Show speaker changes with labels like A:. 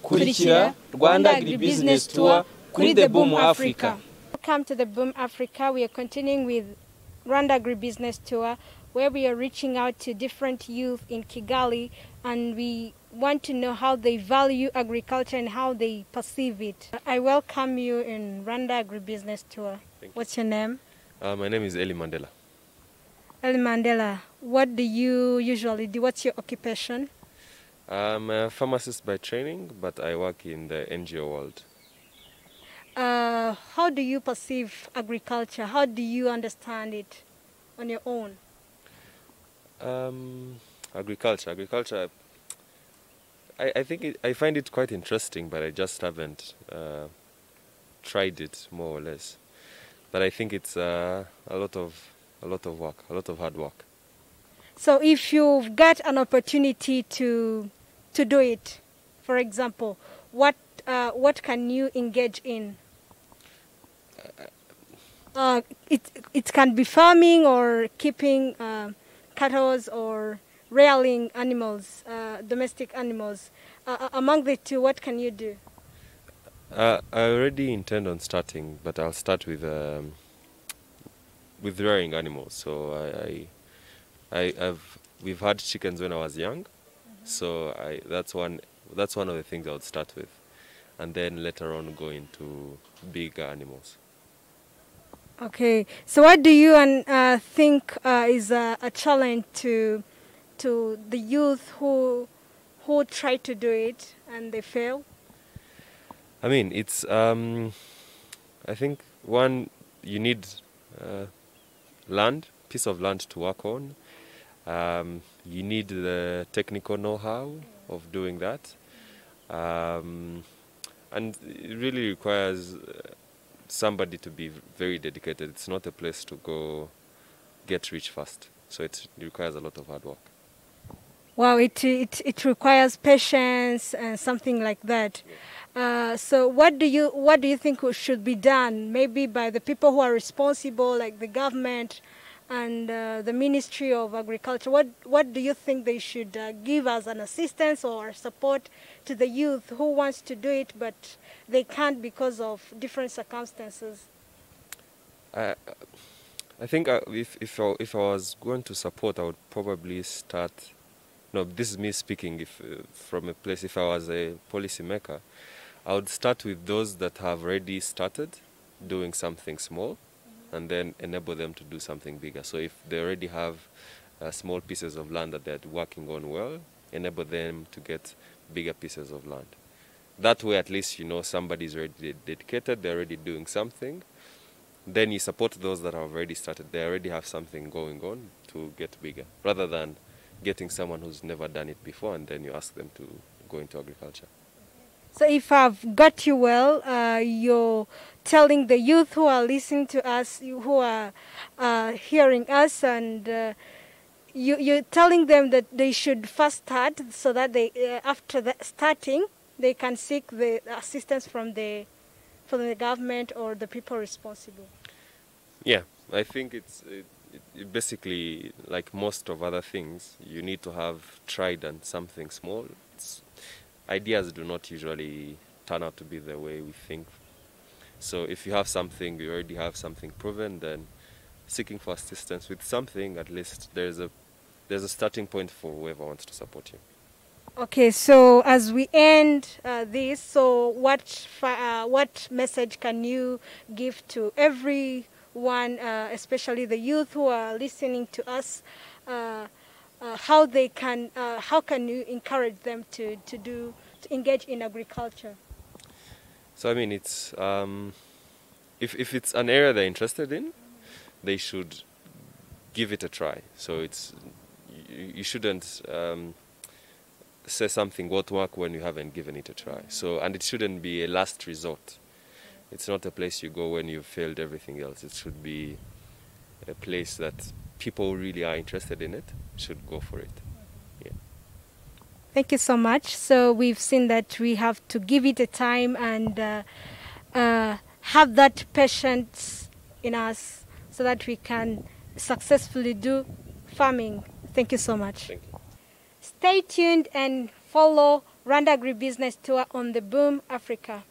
A: Kurikira Rwanda Agribusiness Tour kuri The Boom Africa.
B: Welcome to the Boom Africa. We are continuing with Rwanda Agribusiness Tour, where we are reaching out to different youth in Kigali, and we want to know how they value agriculture and how they perceive it. I welcome you in Rwanda Agribusiness Tour. What's your name?
C: My name is Elie MANDERA.
B: Elie MANDERA, what do you usually do? What's your occupation?
C: I'm a pharmacist by training, but I work in the NGO world.
B: How do you perceive agriculture? How do you understand it on your own?
C: Agriculture. I think I find it quite interesting, but I just haven't tried it more or less. But I think it's a lot of work, a lot of hard work.
B: So if you've got an opportunity to do it, for example, what can you engage in? It can be farming or keeping cattle or rearing animals, domestic animals. Among the two, what can you do?
C: I already intend on starting, but I'll start with rearing animals. So we've had chickens when I was young, so that's one of the things I would start with, and then later on go into bigger animals.
B: Okay, so what do you think is a challenge to the youth who try to do it and they fail?
C: I mean, it's I think one, you need piece of land to work on. You need the technical know-how of doing that, and it really requires somebody to be very dedicated. It's not a place to go get rich fast, so it requires a lot of hard work.
B: Wow, it requires patience and something like that. So what do you think should be done, maybe by the people who are responsible, like the government and the Ministry of Agriculture? What do you think they should give as an assistance or support to the youth who wants to do it but they can't because of different circumstances?
C: I think if I was going to support, I would probably start. No, this is me speaking. From a place, if I was a policymaker, I would start with those that have already started doing something small, and then enable them to do something bigger. So if they already have small pieces of land that they're working on well, enable them to get bigger pieces of land. That way, at least, you know, somebody's already dedicated, they're already doing something. Then you support those that have already started. They already have something going on to get bigger, rather than getting someone who's never done it before and then you ask them to go into agriculture.
B: So if I've got you well, you're telling the youth who are listening to us, who are hearing us, and you're telling them that they should first start, so that they, after starting, they can seek the assistance from the government or the people responsible.
C: Yeah, I think it basically, like most of other things, you need to have tried and something small. Ideas do not usually turn out to be the way we think. So if you have something, you already have something proven, then seeking for assistance with something, at least there's a starting point for whoever wants to support you.
B: Okay, so as we end this, so what message can you give to everyone, especially the youth who are listening to us? How can you encourage them to engage in agriculture?
C: So I mean, it's if it's an area they're interested in, they should give it a try. So you shouldn't say something won't work when you haven't given it a try. So, and it shouldn't be a last resort. It's not a place you go when you've failed everything else. It should be a place that people who really are interested in it should go for it. Yeah.
B: Thank you so much. So we've seen that we have to give it a time and have that patience in us so that we can successfully do farming. Thank you so much.
C: Thank you.
B: Stay tuned and follow Rwanda Agribusiness Tour on the Boom Africa.